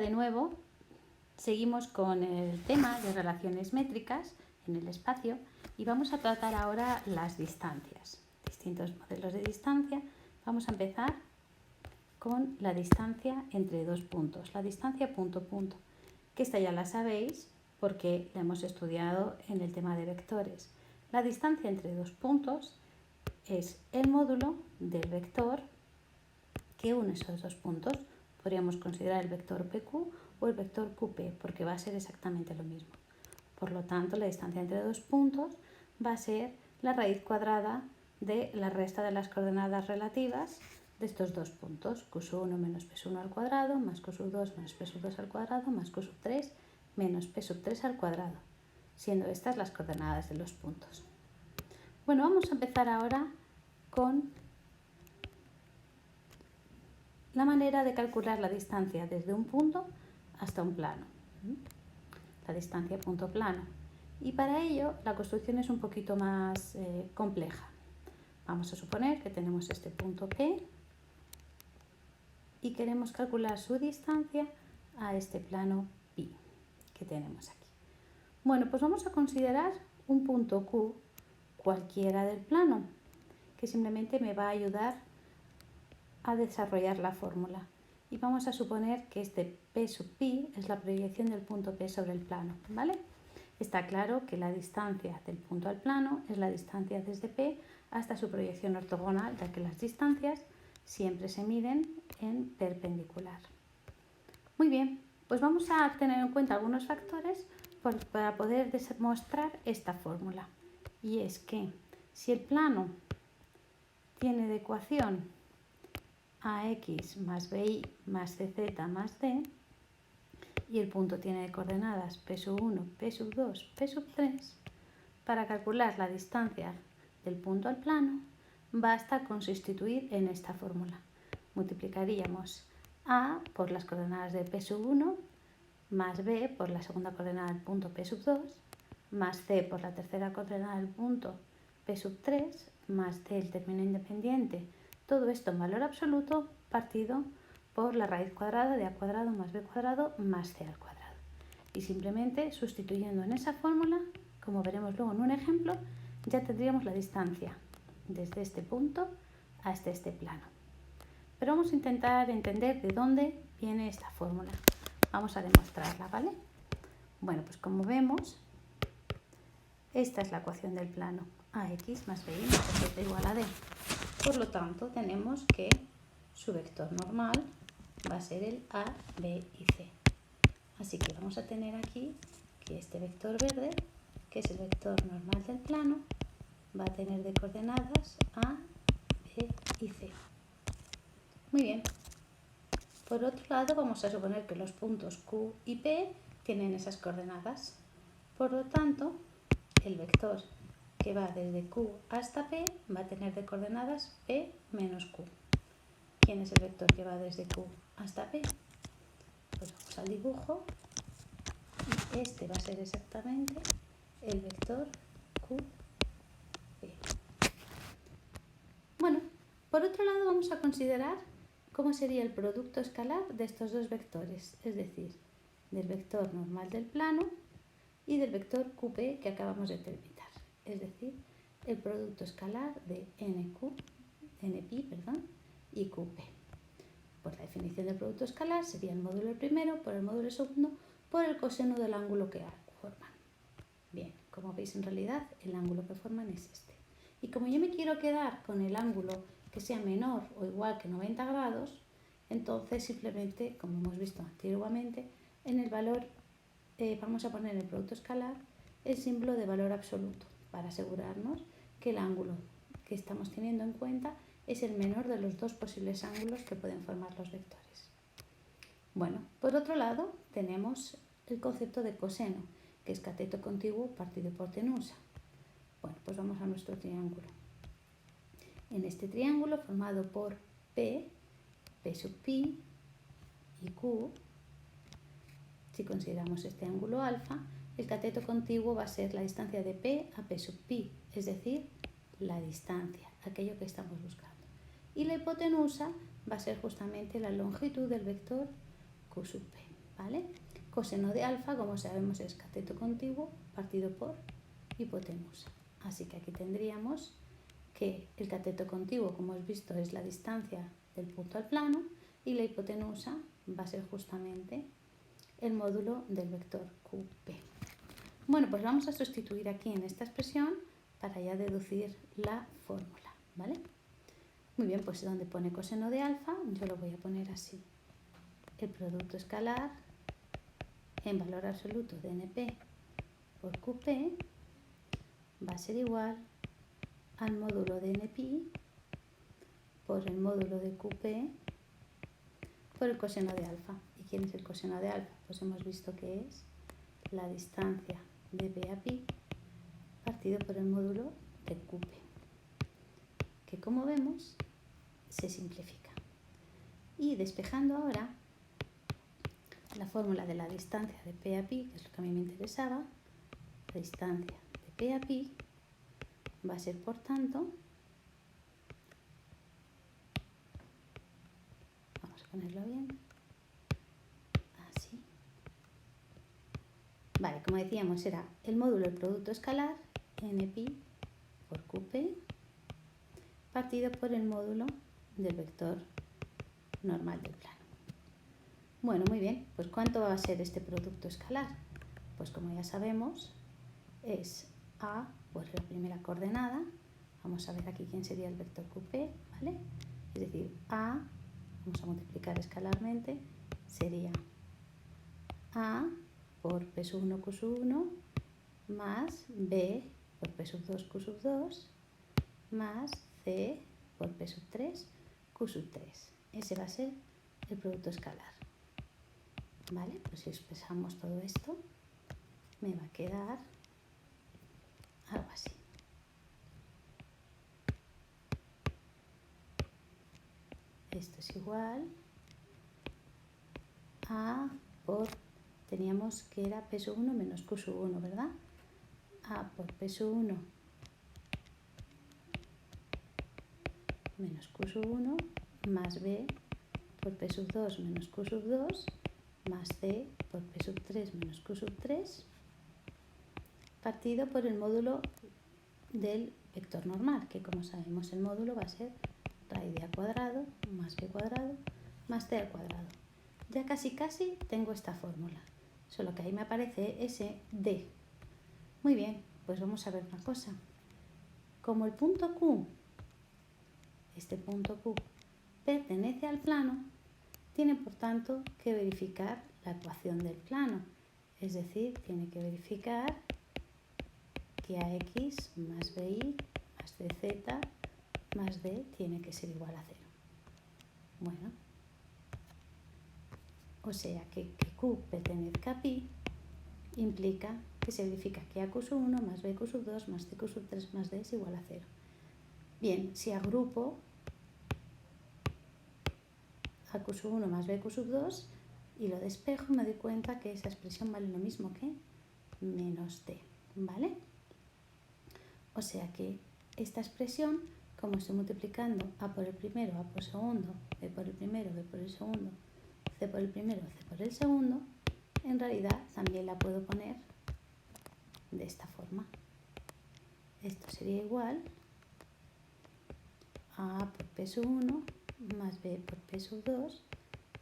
de nuevo, seguimos con el tema de relaciones métricas en el espacio y vamos a tratar ahora las distancias, distintos modelos de distancia. Vamos a empezar con la distancia entre dos puntos, la distancia punto-punto, que esta ya la sabéis porque la hemos estudiado en el tema de vectores. La distancia entre dos puntos es el módulo del vector que une esos dos puntos. Podríamos considerar el vector PQ o el vector QP porque va a ser exactamente lo mismo. Por lo tanto, la distancia entre dos puntos va a ser la raíz cuadrada de la resta de las coordenadas relativas de estos dos puntos, q1 menos p1 al cuadrado, más q2 menos p2 al cuadrado, más q3 menos p3 al cuadrado, siendo estas las coordenadas de los puntos. Bueno, vamos a empezar ahora con la manera de calcular la distancia desde un punto hasta un plano, la distancia punto-plano. Y para ello la construcción es un poquito más compleja. Vamos a suponer que tenemos este punto P y queremos calcular su distancia a este plano Pi que tenemos aquí. Bueno, pues vamos a considerar un punto Q cualquiera del plano, que simplemente me va a ayudar a desarrollar la fórmula. Y vamos a suponer que este P sub pi es la proyección del punto P sobre el plano, ¿vale? Está claro que la distancia del punto al plano es la distancia desde P hasta su proyección ortogonal, ya que las distancias siempre se miden en perpendicular. Muy bien, pues vamos a tener en cuenta algunos factores para poder demostrar esta fórmula. Y es que si el plano tiene de ecuación ax más bi más cz más d y el punto tiene de coordenadas p sub 1, p sub 2, p sub 3, para calcular la distancia del punto al plano basta con sustituir en esta fórmula. Multiplicaríamos a por las coordenadas de p sub 1 más b por la segunda coordenada del punto p sub 2 más c por la tercera coordenada del punto p sub 3 más d el término independiente. Todo esto en valor absoluto partido por la raíz cuadrada de a cuadrado más b cuadrado más c al cuadrado. Y simplemente sustituyendo en esa fórmula, como veremos luego en un ejemplo, ya tendríamos la distancia desde este punto hasta este plano. Pero vamos a intentar entender de dónde viene esta fórmula. Vamos a demostrarla, ¿vale? Bueno, pues como vemos, esta es la ecuación del plano. Ax más bi más z igual a d. Por lo tanto, tenemos que su vector normal va a ser el A, B y C. Así que vamos a tener aquí que este vector verde, que es el vector normal del plano, va a tener de coordenadas A, B y C. Muy bien. Por otro lado, vamos a suponer que los puntos Q y P tienen esas coordenadas. Por lo tanto, el vector que va desde Q hasta P va a tener de coordenadas P menos Q. ¿Quién es el vector que va desde Q hasta P? Pues vamos al dibujo y este va a ser exactamente el vector QP. Bueno, por otro lado vamos a considerar cómo sería el producto escalar de estos dos vectores, es decir, del vector normal del plano y del vector QP que acabamos de delimitar, es decir, el producto escalar de npi y qp. Pues la definición del producto escalar sería el módulo primero por el módulo segundo por el coseno del ángulo que forman. Bien, como veis en realidad el ángulo que forman es este. Y como yo me quiero quedar con el ángulo que sea menor o igual que 90 grados, entonces simplemente, como hemos visto antiguamente, en el valor vamos a poner en el producto escalar el símbolo de valor absoluto para asegurarnos que el ángulo que estamos teniendo en cuenta es el menor de los dos posibles ángulos que pueden formar los vectores. Bueno, por otro lado tenemos el concepto de coseno, que es cateto contiguo partido por tenusa. Bueno, pues vamos a nuestro triángulo. En este triángulo formado por P, P sub pi y Q, si consideramos este ángulo alfa, el cateto contiguo va a ser la distancia de P a P sub pi, es decir, la distancia, aquello que estamos buscando. Y la hipotenusa va a ser justamente la longitud del vector Q sub P. ¿vale? Coseno de alfa, como sabemos, es cateto contiguo partido por hipotenusa. Así que aquí tendríamos que el cateto contiguo, como hemos visto, es la distancia del punto al plano y la hipotenusa va a ser justamente el módulo del vector QP. Bueno, pues vamos a sustituir aquí en esta expresión para ya deducir la fórmula, ¿vale? Muy bien, pues donde pone coseno de alfa, yo lo voy a poner así. El producto escalar en valor absoluto de NP por QP va a ser igual al módulo de NPi por el módulo de QP por el coseno de alfa. ¿Y quién es el coseno de alfa? Pues hemos visto que es la distancia de P a pi partido por el módulo de QP, que como vemos se simplifica. Y despejando ahora la fórmula de la distancia de P a pi, que es lo que a mí me interesaba, la distancia de P a pi va a ser, por tanto, vamos a ponerlo bien, así. Vale, como decíamos, será el módulo del producto escalar, NPi por QP, partido por el módulo del vector normal del plano. Bueno, muy bien, pues ¿cuánto va a ser este producto escalar? Pues como ya sabemos, es A por la primera coordenada. Vamos a ver aquí quién sería el vector QP, ¿vale? Es decir, A, vamos a multiplicar escalarmente, sería A por P sub 1 Q sub 1 más B por P sub 2 Q sub 2 más C por P sub 3 Q sub 3. Ese va a ser el producto escalar. ¿Vale? Pues si expresamos todo esto, me va a quedar algo así. Esto es igual a por, teníamos que era P sub 1 menos Q sub 1, ¿verdad? A por P sub 1 menos Q sub 1 más B por P sub 2 menos Q sub 2 más C por P sub 3 menos Q sub 3 partido por el módulo del vector normal, que como sabemos el módulo va a ser raíz de a cuadrado más b cuadrado más c al cuadrado. Ya casi tengo esta fórmula, solo que ahí me aparece ese d. Muy bien, pues vamos a ver una cosa. Como el punto Q, este punto Q, pertenece al plano, tiene por tanto que verificar la ecuación del plano, es decir, tiene que verificar que ax más by más dz más d tiene que ser igual a 0. Bueno, o sea que Q pertenezca a pi implica que se verifica que a Q sub 1 más b Q sub 2 más c Q sub 3 más d es igual a 0. Bien, si agrupo a Q sub 1 más b Q sub 2 y lo despejo, me doy cuenta que esa expresión vale lo mismo que menos d, ¿vale? O sea que esta expresión, como estoy multiplicando a por el primero, a por el segundo, b por el primero, b por el segundo, c por el primero, c por el segundo, en realidad también la puedo poner de esta forma. Esto sería igual a por P sub 1 más B por P sub 2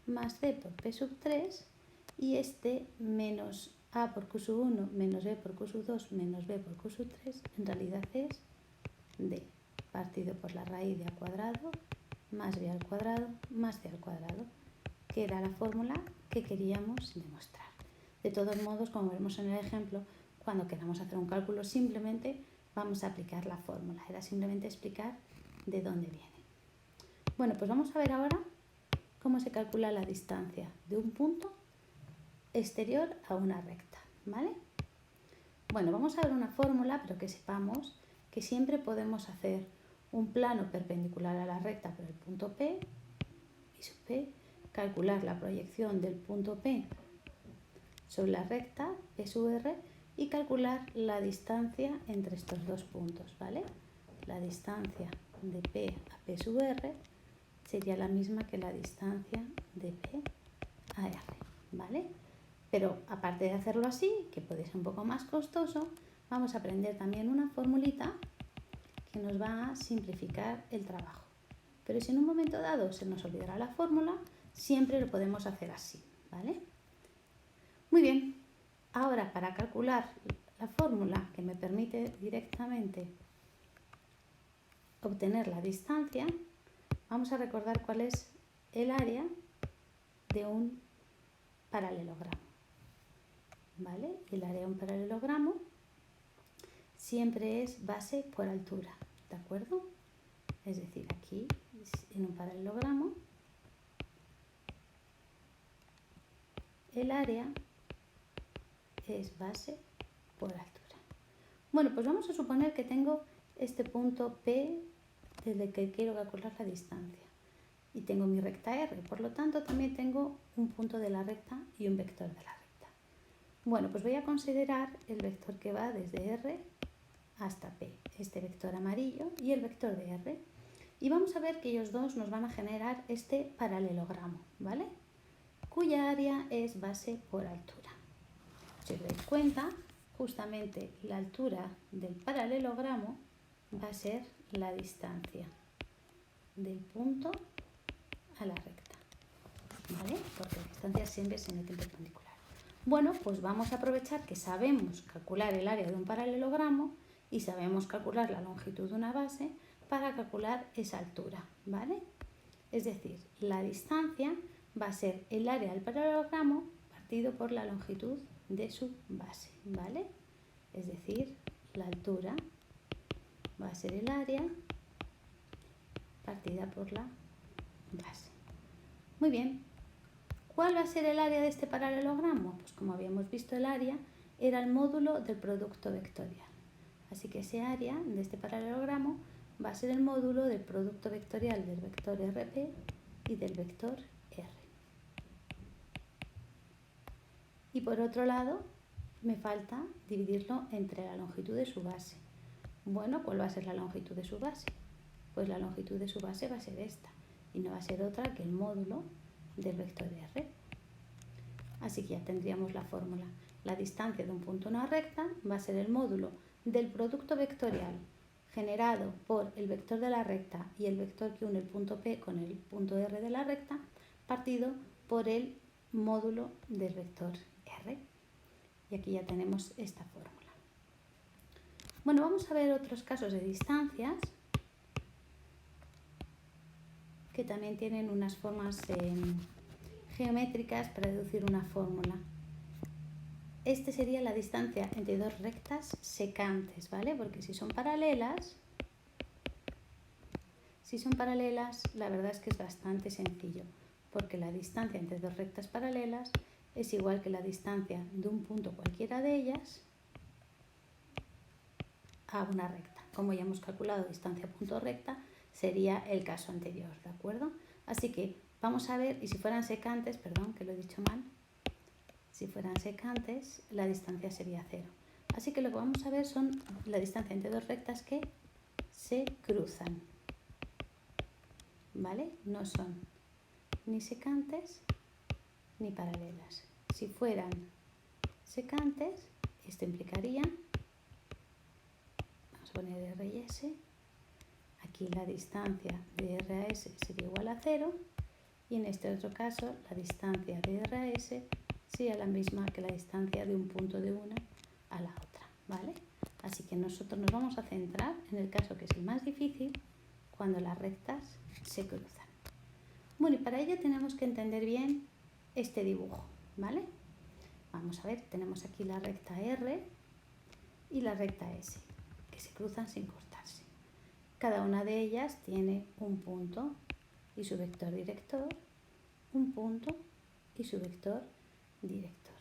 más C por P sub 3 y este menos A por Q sub 1 menos B por Q sub 2 menos B por Q sub 3 en realidad es D partido por la raíz de A cuadrado más B al cuadrado más C al cuadrado, que era la fórmula que queríamos demostrar. De todos modos, como vemos en el ejemplo, cuando queramos hacer un cálculo simplemente vamos a aplicar la fórmula. Era simplemente explicar de dónde viene. Bueno, pues vamos a ver ahora cómo se calcula la distancia de un punto exterior a una recta, ¿vale? Bueno, vamos a ver una fórmula, pero que sepamos que siempre podemos hacer un plano perpendicular a la recta por el punto P, y sub P, calcular la proyección del punto P sobre la recta P sub R y calcular la distancia entre estos dos puntos, ¿vale? La distancia de P a P sub R sería la misma que la distancia de P a R, ¿vale? Pero aparte de hacerlo así, que puede ser un poco más costoso, vamos a aprender también una formulita que nos va a simplificar el trabajo. Pero si en un momento dado se nos olvidará la fórmula, siempre lo podemos hacer así, ¿vale? Muy bien, ahora para calcular la fórmula que me permite directamente obtener la distancia, vamos a recordar cuál es el área de un paralelogramo, ¿vale? El área de un paralelogramo siempre es base por altura, ¿de acuerdo? Es decir, aquí en un paralelogramo el área es base por altura. Bueno, pues vamos a suponer que tengo este punto P desde el que quiero calcular la distancia. Y tengo mi recta R, por lo tanto también tengo un punto de la recta y un vector de la recta. Bueno, pues voy a considerar el vector que va desde R hasta P, este vector amarillo y el vector de R. Y vamos a ver que ellos dos nos van a generar este paralelogramo, ¿vale? Cuya área es base por altura. Si os dais cuenta, justamente la altura del paralelogramo va a ser la distancia del punto a la recta, ¿vale? Porque la distancia siempre se mete en perpendicular. Bueno, pues vamos a aprovechar que sabemos calcular el área de un paralelogramo y sabemos calcular la longitud de una base para calcular esa altura, ¿vale? Es decir, la distancia va a ser el área del paralelogramo partido por la longitud de su base, ¿vale? Es decir, la altura va a ser el área partida por la base. Muy bien. ¿Cuál va a ser el área de este paralelogramo? Pues como habíamos visto, el área era el módulo del producto vectorial. Así que ese área de este paralelogramo va a ser el módulo del producto vectorial del vector RP y del vector R. Y por otro lado, me falta dividirlo entre la longitud de su base. Bueno, ¿cuál va a ser la longitud de su base? Pues la longitud de su base va a ser esta y no va a ser otra que el módulo del vector R. Así que ya tendríamos la fórmula. La distancia de un punto a una recta va a ser el módulo del producto vectorial generado por el vector de la recta y el vector que une el punto P con el punto R de la recta, partido por el módulo del vector R. Y aquí ya tenemos esta fórmula. Bueno, vamos a ver otros casos de distancias que también tienen unas formas geométricas para deducir una fórmula. Este sería la distancia entre dos rectas secantes, ¿vale? Porque si son paralelas, la verdad es que es bastante sencillo, porque la distancia entre dos rectas paralelas es igual que la distancia de un punto cualquiera de ellas a una recta. Como ya hemos calculado distancia punto recta, sería el caso anterior, ¿de acuerdo? Así que vamos a ver, y si fueran secantes, perdón, que lo he dicho mal, si fueran secantes, la distancia sería 0. Así que lo que vamos a ver son la distancia entre dos rectas que se cruzan, ¿vale? No son ni secantes ni paralelas. Si fueran secantes, esto implicaría, vamos a poner R y S, aquí la distancia de R a S sería igual a 0 y en este otro caso la distancia de R a S sería la misma que la distancia de un punto de una a la otra, ¿vale? Así que nosotros nos vamos a centrar en el caso que es el más difícil, cuando las rectas se cruzan. Bueno, y para ello tenemos que entender bien este dibujo, ¿vale? Vamos a ver, tenemos aquí la recta R y la recta S, que se cruzan sin cortarse. Cada una de ellas tiene un punto y su vector director, un punto y su vector director.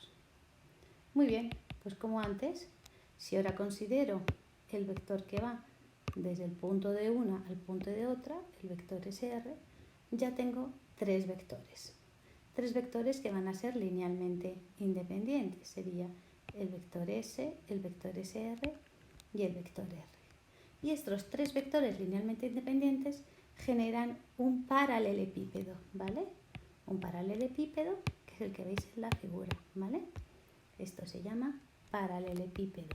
Muy bien, pues como antes, si ahora considero el vector que va desde el punto de una al punto de otra, el vector SR, ya tengo tres vectores. Tres vectores que van a ser linealmente independientes. Sería el vector S, el vector SR y el vector R. Y estos tres vectores linealmente independientes generan un paralelepípedo, ¿vale? Un paralelepípedo que que el que veis en la figura, ¿vale? Esto se llama paralelepípedo.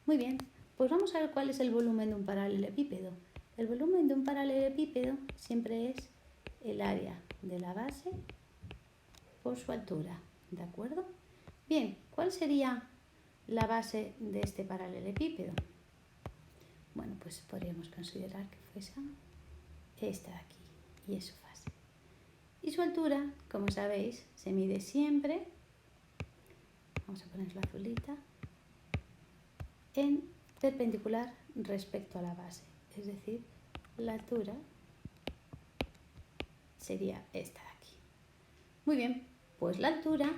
Muy bien, pues vamos a ver cuál es el volumen de un paralelepípedo. El volumen de un paralelepípedo siempre es el área de la base por su altura, ¿de acuerdo? Bien, ¿cuál sería la base de este paralelepípedo? Bueno, pues podríamos considerar que fuese esta de aquí, y es su base. Y su altura, como sabéis, se mide siempre, vamos a poner la azulita, en perpendicular respecto a la base. Es decir, la altura sería esta de aquí. Muy bien, pues la altura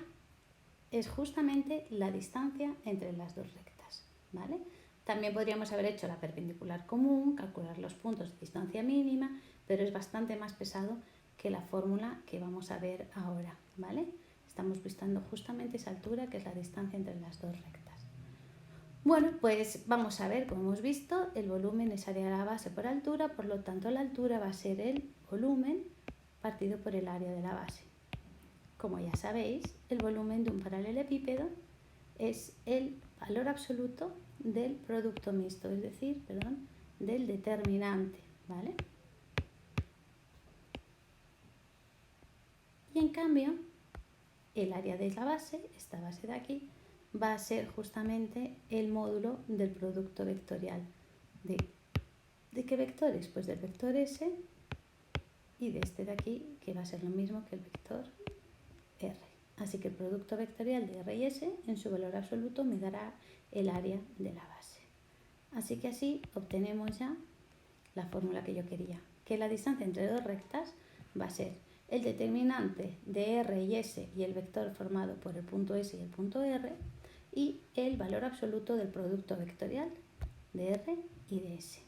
es justamente la distancia entre las dos rectas, ¿vale? También podríamos haber hecho la perpendicular común, calcular los puntos de distancia mínima, pero es bastante más pesado que la fórmula que vamos a ver ahora, ¿vale? Estamos buscando justamente esa altura que es la distancia entre las dos rectas. Bueno, pues vamos a ver, como hemos visto, el volumen es área de la base por altura, por lo tanto la altura va a ser el volumen partido por el área de la base. Como ya sabéis, el volumen de un paralelepípedo es el valor absoluto del producto mixto, es decir, del determinante, ¿vale? Y en cambio, el área de la base, esta base de aquí, va a ser justamente el módulo del producto vectorial. ¿De qué vectores? Pues del vector S y de este de aquí, que va a ser lo mismo que el vector R. Así que el producto vectorial de R y S en su valor absoluto me dará el área de la base. Así que así obtenemos ya la fórmula que yo quería, que la distancia entre dos rectas va a ser el determinante de R y S y el vector formado por el punto S y el punto R y el valor absoluto del producto vectorial de R y de S.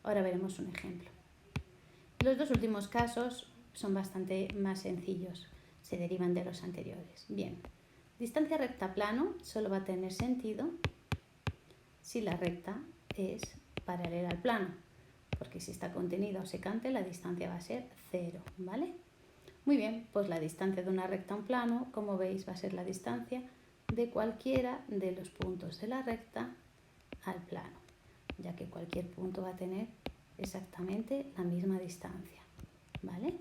Ahora veremos un ejemplo. Los dos últimos casos son bastante más sencillos, se derivan de los anteriores. Bien, distancia recta plano solo va a tener sentido si la recta es paralela al plano, porque si está contenida o secante la distancia va a ser 0, ¿vale? Muy bien, pues la distancia de una recta a un plano, como veis, va a ser la distancia de cualquiera de los puntos de la recta al plano, ya que cualquier punto va a tener exactamente la misma distancia, ¿vale?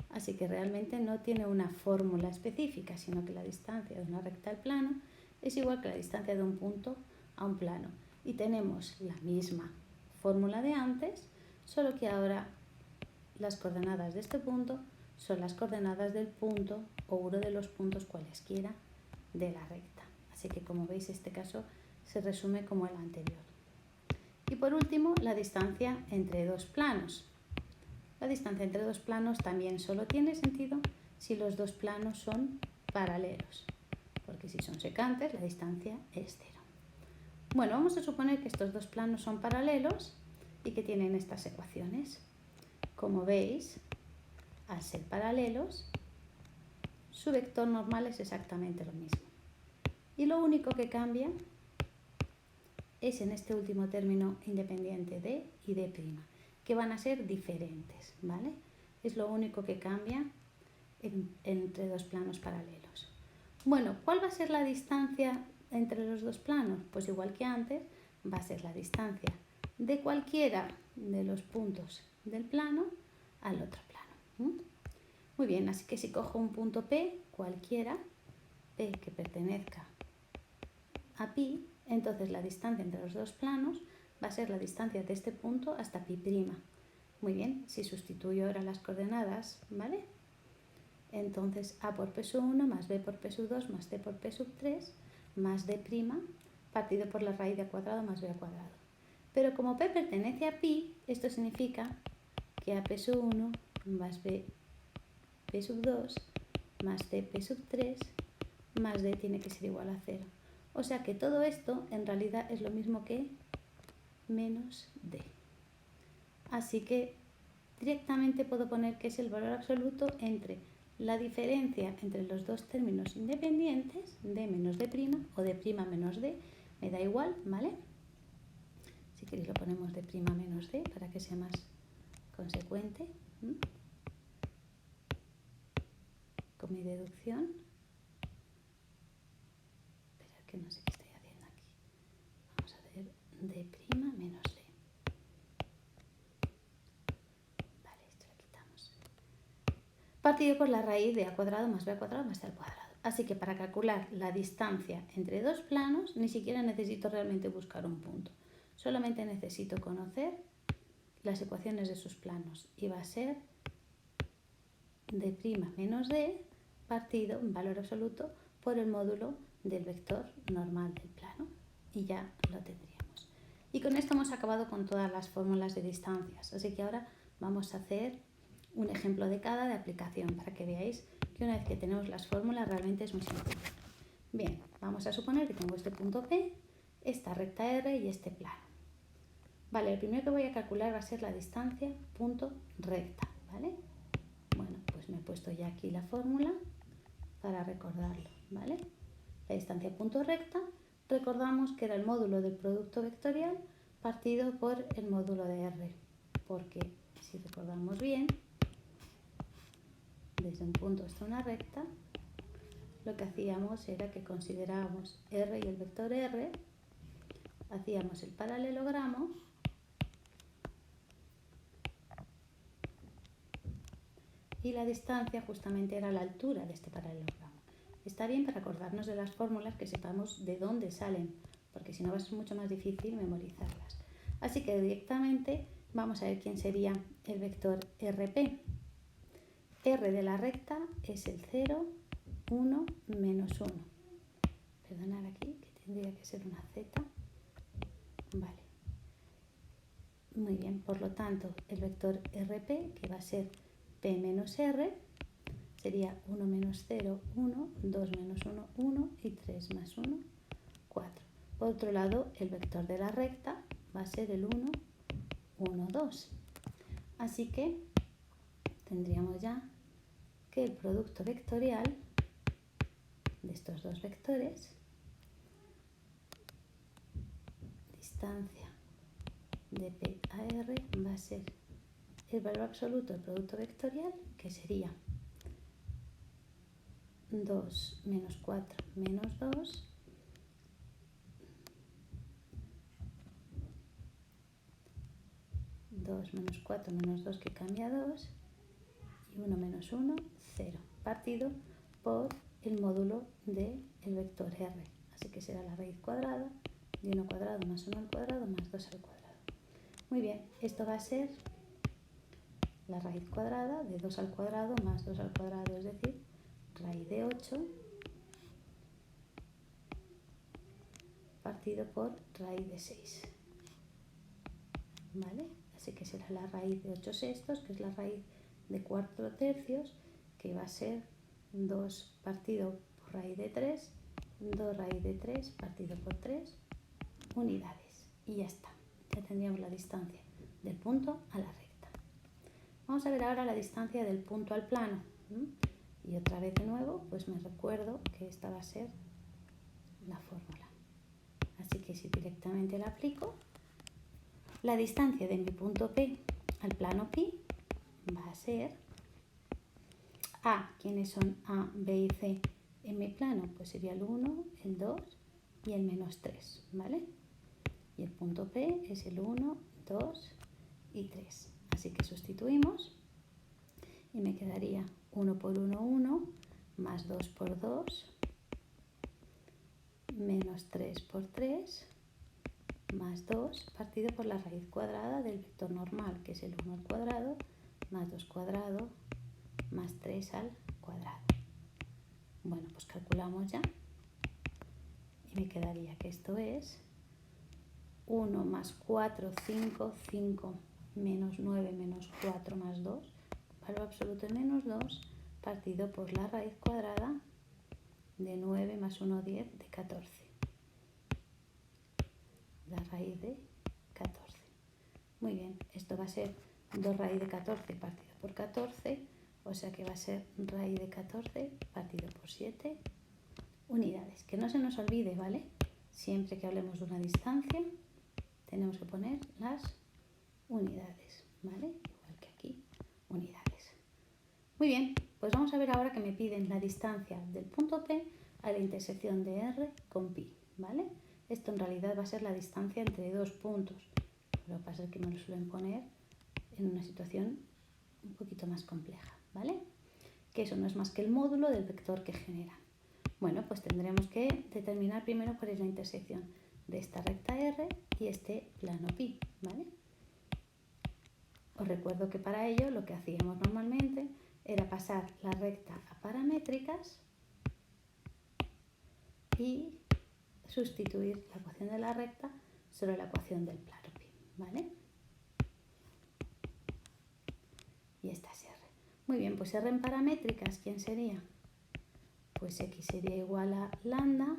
Así que realmente no tiene una fórmula específica, sino que la distancia de una recta al plano es igual que la distancia de un punto a un plano. Y tenemos la misma fórmula de antes, solo que ahora las coordenadas de este punto son las coordenadas del punto o uno de los puntos cualesquiera de la recta. Así que como veis, este caso se resume como el anterior. Y por último, la distancia entre dos planos. La distancia entre dos planos también solo tiene sentido si los dos planos son paralelos, porque si son secantes la distancia es 0. Bueno, vamos a suponer que estos dos planos son paralelos y que tienen estas ecuaciones. Como veis, al ser paralelos, su vector normal es exactamente lo mismo. Y lo único que cambia es en este último término independiente d y d', que van a ser diferentes, ¿vale? Es lo único que cambia entre dos planos paralelos. Bueno, ¿cuál va a ser la distancia entre los dos planos? Pues igual que antes, va a ser la distancia de cualquiera de los puntos del plano al otro plano. Muy bien, así que si cojo un punto P, cualquiera, P que pertenezca a pi, entonces la distancia entre los dos planos va a ser la distancia de este punto hasta pi'. Muy bien, si sustituyo ahora las coordenadas, ¿vale? Entonces a por p sub 1 más b por p sub 2 más c por p sub 3 más d' partido por la raíz de a cuadrado más b al cuadrado. Pero como p pertenece a pi, esto significa que a p sub 1 más b p sub 2 más c p sub 3 más d tiene que ser igual a 0. O sea que todo esto en realidad es lo mismo que menos d. Así que directamente puedo poner que es el valor absoluto entre la diferencia entre los dos términos independientes, d menos d' o d' menos d, me da igual, ¿vale? Si queréis lo ponemos d' menos d para que sea más consecuente, Con mi deducción. Esperad que no sé qué estoy haciendo aquí. Vamos a hacer d' menos d. Vale, esto lo quitamos. Partido por la raíz de a cuadrado más b al cuadrado más c al cuadrado. Así que para calcular la distancia entre dos planos, ni siquiera necesito realmente buscar un punto. Solamente necesito conocer las ecuaciones de sus planos. Y va a ser d' menos d partido en valor absoluto por el módulo del vector normal del plano. Y ya lo tendríamos. Y con esto hemos acabado con todas las fórmulas de distancias. Así que ahora vamos a hacer un ejemplo de cada de aplicación para que veáis que una vez que tenemos las fórmulas realmente es muy sencillo. Bien, vamos a suponer que tengo este punto P, esta recta R y este plano. Vale, el primero que voy a calcular va a ser la distancia punto recta, ¿vale? Bueno, pues me he puesto ya aquí la fórmula para recordarlo, ¿vale? La distancia punto recta, recordamos que era el módulo del producto vectorial partido por el módulo de R, porque si recordamos bien, desde un punto hasta una recta, lo que hacíamos era que considerábamos R y el vector R, hacíamos el paralelogramo y la distancia justamente era la altura de este paralelogramo. Está bien para acordarnos de las fórmulas que sepamos de dónde salen, porque si no va a ser mucho más difícil memorizarlas. Así que directamente vamos a ver quién sería el vector RP. R de la recta es el 0, 1, menos 1. Perdonad aquí, que tendría que ser una Z. Vale. Muy bien, por lo tanto, el vector RP, que va a ser P menos R, sería 1 menos 0, 1, 2 menos 1, 1 y 3 más 1, 4. Por otro lado, el vector de la recta va a ser el 1, 1, 2. Así que tendríamos ya que el producto vectorial de estos dos vectores, distancia de P a R, va a ser el valor absoluto del producto vectorial, que sería 2 menos 4 menos 2, menos 4 menos 2 que cambia a 2, y 1 menos 1, 0, partido por el módulo del vector R. Así que será la raíz cuadrada de 1 al cuadrado más 1 al cuadrado más 2 al cuadrado. Muy bien, esto va a ser la raíz cuadrada de 2 al cuadrado más 2 al cuadrado, es decir, raíz de 8 partido por raíz de 6. ¿Vale? Así que será la raíz de 8 sextos, que es la raíz de 4 tercios, que va a ser 2 partido por raíz de 3, 2 raíz de 3 partido por 3 unidades. Y ya está, ya tendríamos la distancia del punto a la recta. Vamos a ver ahora la distancia del punto al plano. Y otra vez de nuevo, pues me recuerdo que esta va a ser la fórmula. Así que si directamente la aplico, la distancia de mi punto P al plano Pi va a ser A. ¿Quiénes son A, B y C en mi plano? Pues sería el 1, el 2 y el menos 3, ¿vale? Y el punto P es el 1, 2 y 3. Así que sustituimos y me quedaría 1 por 1, 1, más 2 por 2, menos 3 por 3, más 2 partido por la raíz cuadrada del vector normal, que es el 1 al cuadrado, más 2 cuadrado, más 3 al cuadrado. Bueno, pues calculamos ya y me quedaría que esto es 1 más 4, 5, 5 menos 9 menos 4 más 2, valor absoluto es menos 2, partido por la raíz cuadrada de 9 más 1, 10 de 14. La raíz de 14. Muy bien, esto va a ser 2 raíz de 14 partido por 14, o sea que va a ser raíz de 14 partido por 7 unidades. Que no se nos olvide, ¿vale? Siempre que hablemos de una distancia, tenemos que poner las unidades, ¿vale? Igual que aquí, unidades. Muy bien, pues vamos a ver ahora que me piden la distancia del punto P a la intersección de R con pi, ¿vale? Esto en realidad va a ser la distancia entre dos puntos. Lo que pasa es que me lo suelen poner en una situación un poquito más compleja, ¿vale? Que eso no es más que el módulo del vector que generan. Bueno, pues tendremos que determinar primero cuál es la intersección de esta recta R y este plano pi, ¿vale? Os recuerdo que para ello lo que hacíamos normalmente era pasar la recta a paramétricas y sustituir la ecuación de la recta sobre la ecuación del plano pi, ¿vale? Y esta es R. Muy bien, pues R en paramétricas, ¿quién sería? Pues X sería igual a lambda,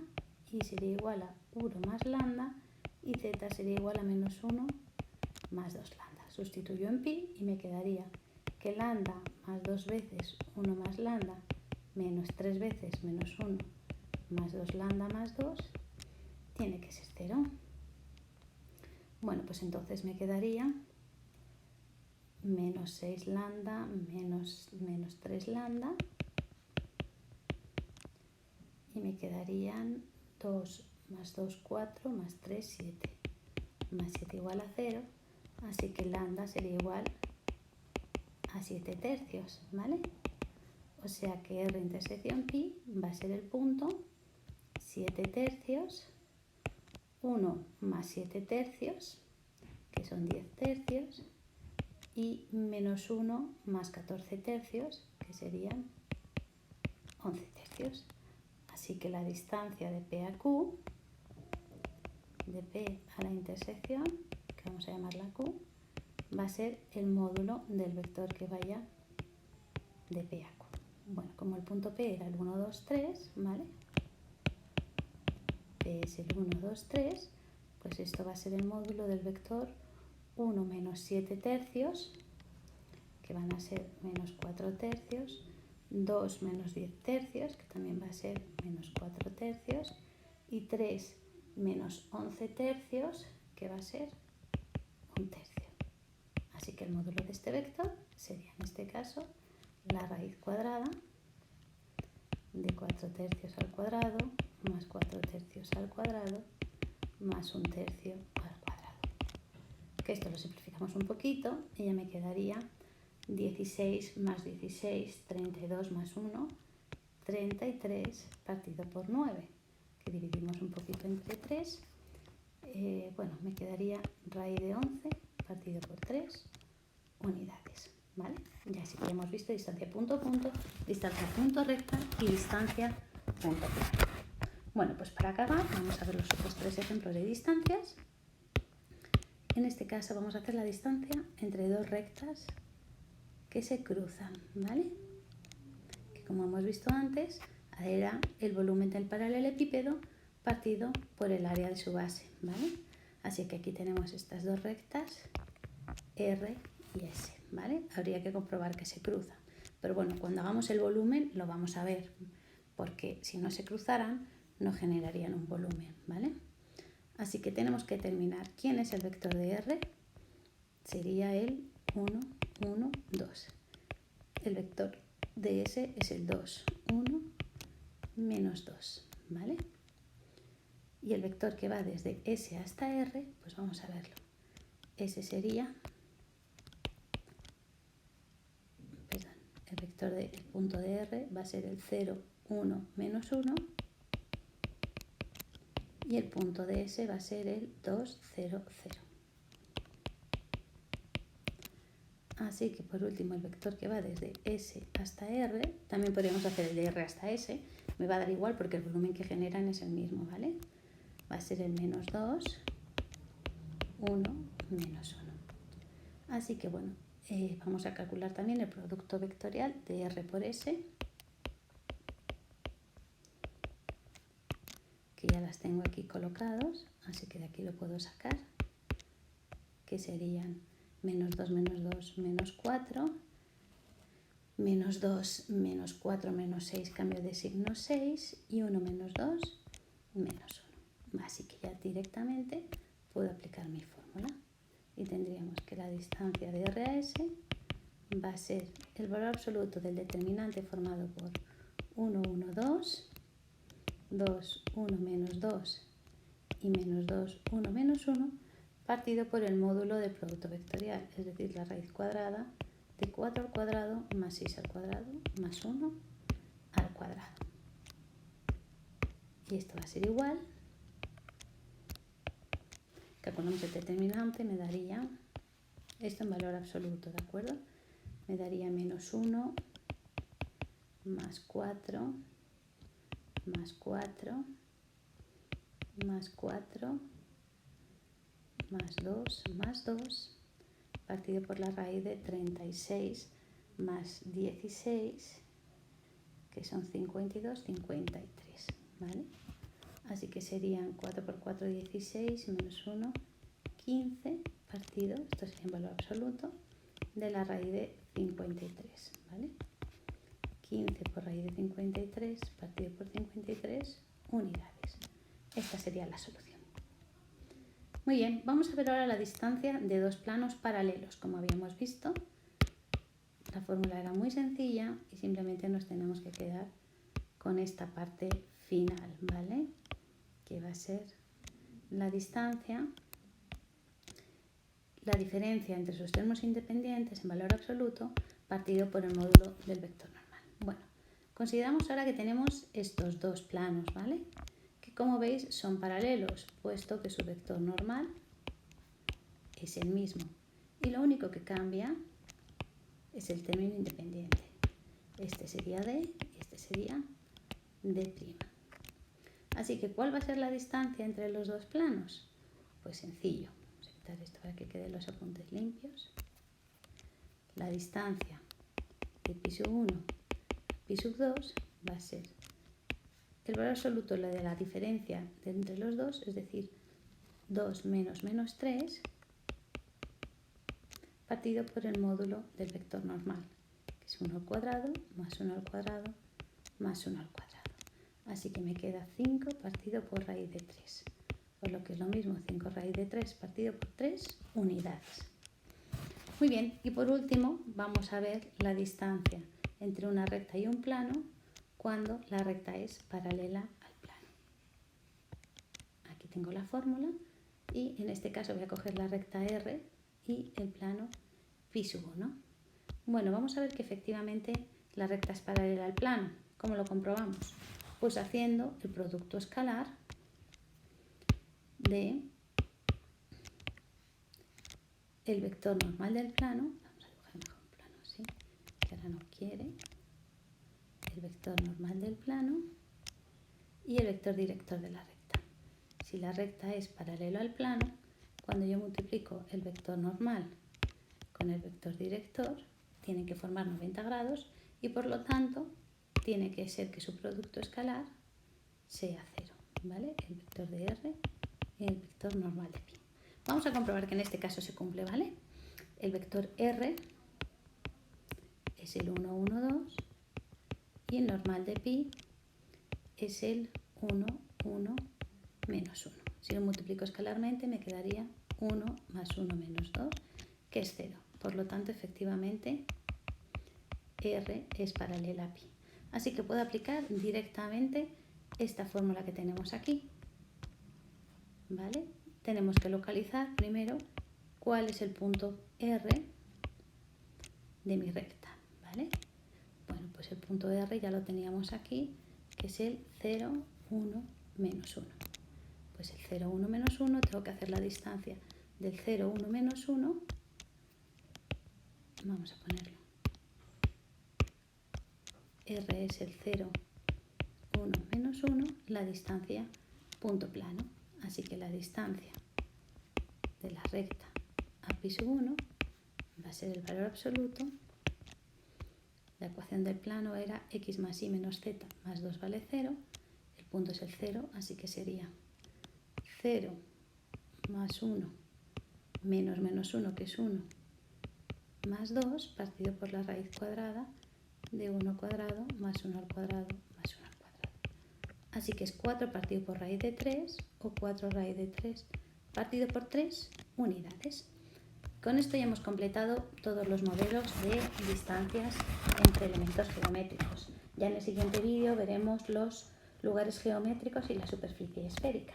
Y sería igual a 1 más lambda y Z sería igual a menos 1 más 2 lambda. Sustituyo en pi y me quedaría que lambda más 2 veces 1 más lambda menos 3 veces menos 1 más 2 lambda más 2 tiene que ser 0. Bueno, pues entonces me quedaría menos 6 lambda menos 3 lambda y me quedarían 2 más 2, 4 más 3, 7 más 7 igual a 0, así que lambda sería igual a 7 tercios, ¿vale? O sea que R intersección pi va a ser el punto 7 tercios, 1 más 7 tercios, que son 10 tercios, y menos 1 más 14 tercios, que serían 11 tercios. Así que la distancia de P a Q, de P a la intersección, que vamos a llamarla Q, va a ser el módulo del vector que vaya de P a Q. Bueno, como el punto P era el 1, 2, 3, ¿vale? P es el 1, 2, 3, pues esto va a ser el módulo del vector 1 menos 7 tercios, que van a ser menos 4 tercios, 2 menos 10 tercios, que también va a ser menos 4 tercios, y 3 menos 11 tercios, que va a ser 1 tercio. Así que el módulo de este vector sería en este caso la raíz cuadrada de 4 tercios al cuadrado más 4 tercios al cuadrado más 1 tercio al cuadrado. Que esto lo simplificamos un poquito y ya me quedaría 16 más 16, 32 más 1, 33 partido por 9, que dividimos un poquito entre 3. Bueno, me quedaría raíz de 11 partido por 3 unidades, ¿vale? Ya así que hemos visto distancia punto punto, distancia punto recta y distancia punto plano. Bueno, pues para acabar vamos a ver los otros 3 ejemplos de distancias. En este caso vamos a hacer la distancia entre dos rectas que se cruzan, ¿vale? Que como hemos visto antes, era el volumen del paralelepípedo partido por el área de su base, ¿vale? Así que aquí tenemos estas dos rectas, R y S, ¿vale? Habría que comprobar que se cruzan. Pero bueno, cuando hagamos el volumen lo vamos a ver, porque si no se cruzaran, no generarían un volumen, ¿vale? Así que tenemos que determinar quién es el vector de R. Sería el 1, 1, 2. El vector de S es el 2, 1, menos 2, ¿vale? Y el vector que va desde S hasta R, pues vamos a verlo. S sería, el vector del punto de R va a ser el 0, 1, menos 1. Y el punto de S va a ser el 2, 0, 0. Así que por último el vector que va desde S hasta R, también podríamos hacer el de R hasta S, me va a dar igual porque el volumen que generan es el mismo, ¿vale? Va a ser el menos 2, 1, menos 1. Así que bueno, vamos a calcular también el producto vectorial de R por S, que ya las tengo aquí colocados, así que de aquí lo puedo sacar, que serían menos 2, menos 4, menos 2, menos 4, menos 6, cambio de signo 6, y 1 menos 2, menos 1. Así que ya directamente puedo aplicar mi fórmula. Y tendríamos que la distancia de R a S va a ser el valor absoluto del determinante formado por 1, 1, 2, 2, 1, menos 2 y menos 2, 1, menos 1, partido por el módulo del producto vectorial, es decir, la raíz cuadrada de 4 al cuadrado más 6 al cuadrado más 1 al cuadrado. Y esto va a ser igual, calculamos el determinante, me daría esto en valor absoluto, ¿de acuerdo? Me daría menos 1 más 4 más 4 más 4 más 2 partido por la raíz de 36 más 16, que son 52, 53, ¿vale? Así que serían 4 por 4, 16, menos 1, 15, partido, esto sería en valor absoluto, de la raíz de 53, ¿vale? 15 por raíz de 53, partido por 53, unidades. Esta sería la solución. Muy bien, vamos a ver ahora la distancia de dos planos paralelos. Como habíamos visto, la fórmula era muy sencilla y simplemente nos tenemos que quedar con esta parte final, ¿vale? Que va a ser la distancia, la diferencia entre sus termos independientes en valor absoluto partido por el módulo del vector normal. Bueno, consideramos ahora que tenemos estos dos planos, ¿vale? Que como veis son paralelos, puesto que su vector normal es el mismo. Y lo único que cambia es el término independiente. Este sería D y este sería D'. Así que, ¿cuál va a ser la distancia entre los dos planos? Pues sencillo. Vamos a quitar esto para que queden los apuntes limpios. La distancia de pi sub 1 a pi sub 2 va a ser el valor absoluto de la diferencia entre los dos, es decir, 2 menos menos 3, partido por el módulo del vector normal, que es 1 al cuadrado más 1 al cuadrado más 1 al cuadrado. Así que me queda 5 partido por raíz de 3, por lo que es lo mismo 5 raíz de 3 partido por 3 unidades. Muy bien, y por último vamos a ver la distancia entre una recta y un plano cuando la recta es paralela al plano. Aquí tengo la fórmula y en este caso voy a coger la recta R y el plano pi sub 1. Bueno, vamos a ver que efectivamente la recta es paralela al plano. ¿Cómo lo comprobamos? Pues haciendo el producto escalar de el vector normal del plano, vamos a dibujar mejor un plano así, que ahora no quiere, el vector normal del plano y el vector director de la recta. Si la recta es paralelo al plano, cuando yo multiplico el vector normal con el vector director, tiene que formar 90 grados y por lo tanto tiene que ser que su producto escalar sea 0, ¿vale? El vector de R y el vector normal de pi. Vamos a comprobar que en este caso se cumple, ¿vale? El vector R es el 1, 1, 2 y el normal de pi es el 1, 1, menos 1. Si lo multiplico escalarmente me quedaría 1 más 1 menos 2, que es 0. Por lo tanto, efectivamente, R es paralela a pi. Así que puedo aplicar directamente esta fórmula que tenemos aquí, ¿vale? Tenemos que localizar primero cuál es el punto R de mi recta, ¿vale? Bueno, pues el punto R ya lo teníamos aquí, que es el 0, 1, menos 1. Pues el 0, 1, menos 1, tengo que hacer la distancia del 0, 1, menos 1. Vamos a ponerlo. R es el 0, 1, menos 1, la distancia punto plano. Así que la distancia de la recta a pi sub 1 va a ser el valor absoluto. La ecuación del plano era x más y menos z más 2 vale 0. El punto es el 0, así que sería 0 más 1 menos menos 1, que es 1, más 2 partido por la raíz cuadrada de 1 al cuadrado más 1 al cuadrado más 1 al cuadrado. Así que es 4 partido por raíz de 3 o 4 raíz de 3 partido por 3 unidades. Con esto ya hemos completado todos los modelos de distancias entre elementos geométricos. Ya en el siguiente vídeo veremos los lugares geométricos y la superficie esférica.